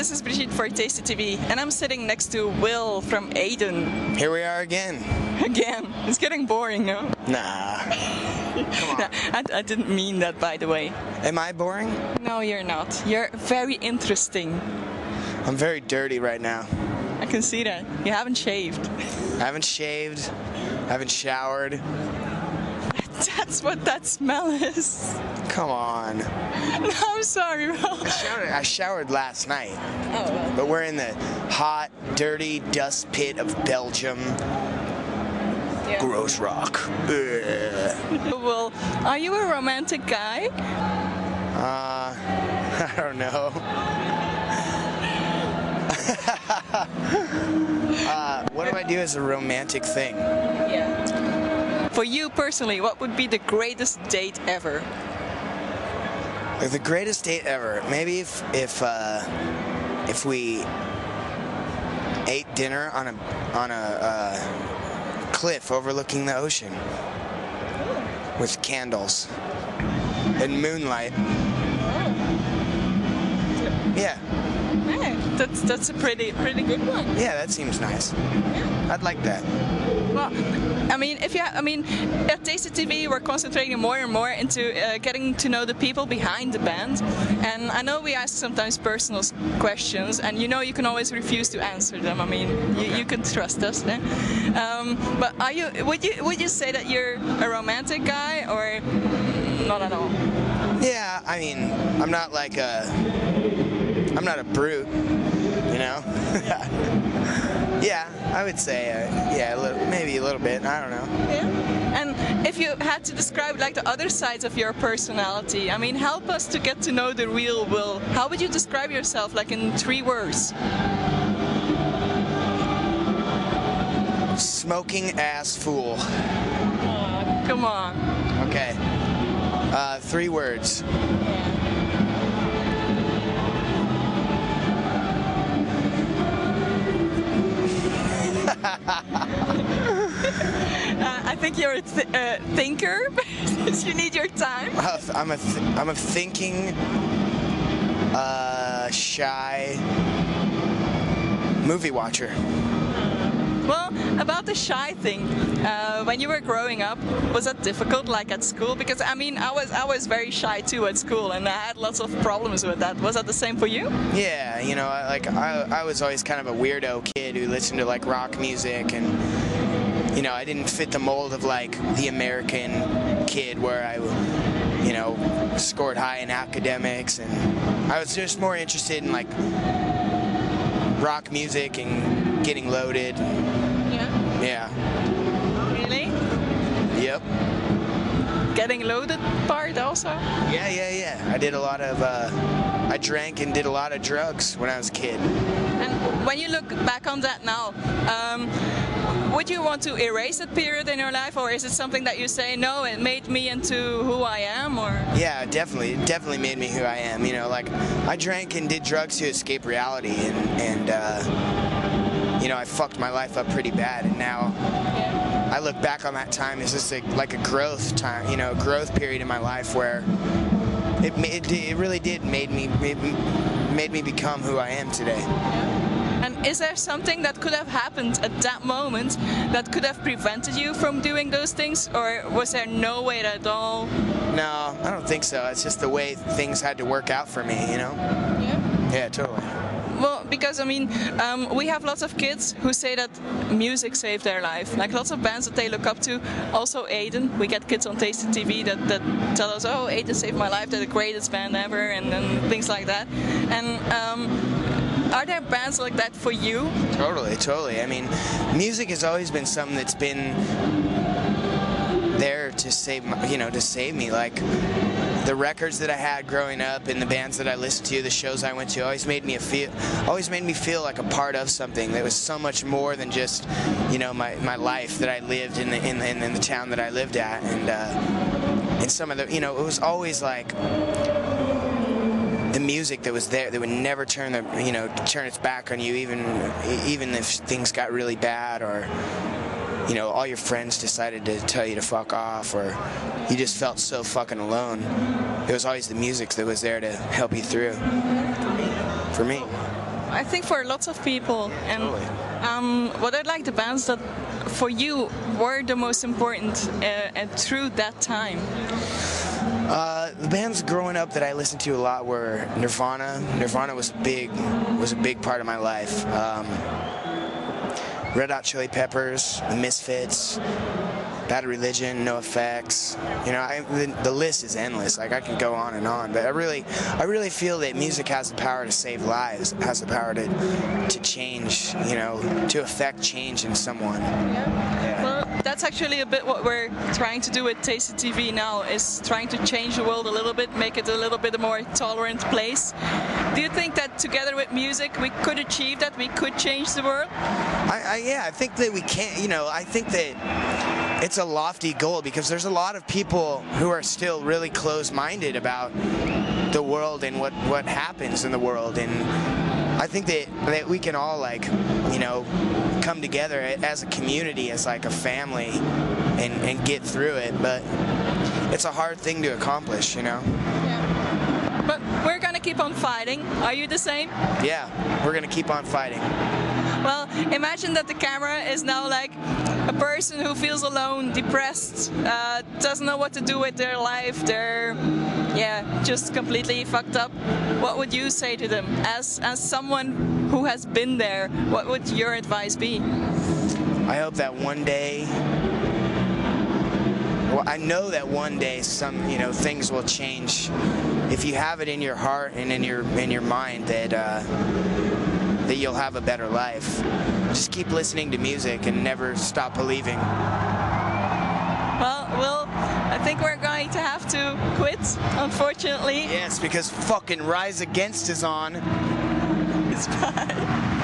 this is Brigitte for Tasty TV, and I'm sitting next to wiL from Aiden. Here we are again. Again. It's getting boring, no? Nah. Come on. I didn't mean that, by the way. Am I boring? No, you're not. You're very interesting. I'm very dirty right now. I can see that. You haven't shaved. I haven't shaved. I haven't showered. That's what that smell is. Come on. No, I'm sorry, Will. I showered last night. Oh, well. But we're in the hot, dirty dust pit of Belgium. Yeah. Gross rock. Ugh. Well, are you a romantic guy? I don't know. What do I do as a romantic thing? Yeah. For you personally, what would be the greatest date ever? Like the greatest date ever. Maybe if we ate dinner on a cliff overlooking the ocean with candles and moonlight. Yeah. Hey, that's a pretty good one. Yeah, that seems nice. Yeah. I'd like that. Well, at Tasty TV we're concentrating more and more into getting to know the people behind the band, and I know we ask sometimes personal questions, and you know you can always refuse to answer them. I mean, you can trust us. Eh? But would you say that you're a romantic guy or not at all? Yeah, I mean, I'm not a brute, you know? Yeah, I would say, yeah, maybe a little bit, I don't know. Yeah. And if you had to describe like the other sides of your personality, I mean, help us to get to know the real Will. How would you describe yourself, like in 3 words? Smoking ass fool. Come on. Okay. 3 words. I think you're a thinker, but you need your time. I'm a thinking, shy movie watcher. Well, about the shy thing, when you were growing up, was that difficult, like at school? Because I mean, I was very shy too at school, and I had lots of problems with that. Was that the same for you? Yeah, you know, I was always kind of a weirdo kid who listened to like rock music, and you know, I didn't fit the mold of like the American kid where I, you know, scored high in academics, and I was just more interested in like rock music and getting loaded. Yeah. Yeah. Really? Yep. Getting loaded part also? Yeah. I did a lot of, I drank and did a lot of drugs when I was a kid. And when you look back on that now, would you want to erase that period in your life, or is it something that you say, no, it made me into who I am, or? Yeah, definitely. It definitely made me who I am. You know, like, I drank and did drugs to escape reality, and you know, I fucked my life up pretty bad, and now I look back on that time as just like a growth time, you know, growth period in my life where it really did made me become who I am today. And is there something that could have happened at that moment that could have prevented you from doing those things, or was there no way at all? No, I don't think so. It's just the way things had to work out for me, you know? Yeah? Yeah, totally. Well, because I mean, we have lots of kids who say that music saved their life. Like lots of bands that they look up to. Also Aiden. We get kids on Tasty TV that tell us, oh, Aiden saved my life, they're the greatest band ever, and things like that. And are there bands like that for you? Totally. I mean, music has always been something that's been there to save me. Like the records that I had growing up and the bands that I listened to, the shows I went to, always made me feel like a part of something that was so much more than just, you know, my life that I lived in the town that I lived at, and some of the, you know, it was always like the music that was there that would never turn its back on you, even if things got really bad, or you know, all your friends decided to tell you to fuck off, or you just felt so fucking alone. It was always the music that was there to help you through. For me. I think for lots of people, and Totally. what I like the bands that for you were the most important and through that time. The bands growing up that I listened to a lot were Nirvana. Nirvana was a big part of my life. Red Hot Chili Peppers, The Misfits, Bad Religion, NoFX. You know, the list is endless. Like, I can go on and on, but I really feel that music has the power to save lives. It has the power to change. You know, to affect change in someone. Yeah. Well, that's actually a bit what we're trying to do with Tasty TV now. Is trying to change the world a little bit, make it a little bit a more tolerant place. Do you think that together with music we could achieve that? We could change the world? Yeah, I think that we can. You know, I think that it's a lofty goal because there's a lot of people who are still really close-minded about the world and what happens in the world, and I think that we can all, like, you know, come together as a community, as like a family, and get through it. But it's a hard thing to accomplish, you know. Yeah. But we're gonna keep on fighting. Are you the same? Yeah, we're gonna keep on fighting. Well, imagine that the camera is now like a person who feels alone, depressed, doesn't know what to do with their life, they're just completely fucked up. What would you say to them? As someone who has been there, what would your advice be? I hope that one day, well, I know that one day things will change. If you have it in your heart and in your mind that you'll have a better life, just keep listening to music and never stop believing. Well, I think we're going to have to quit, unfortunately. Yes, because fucking Rise Against is on. It's bye.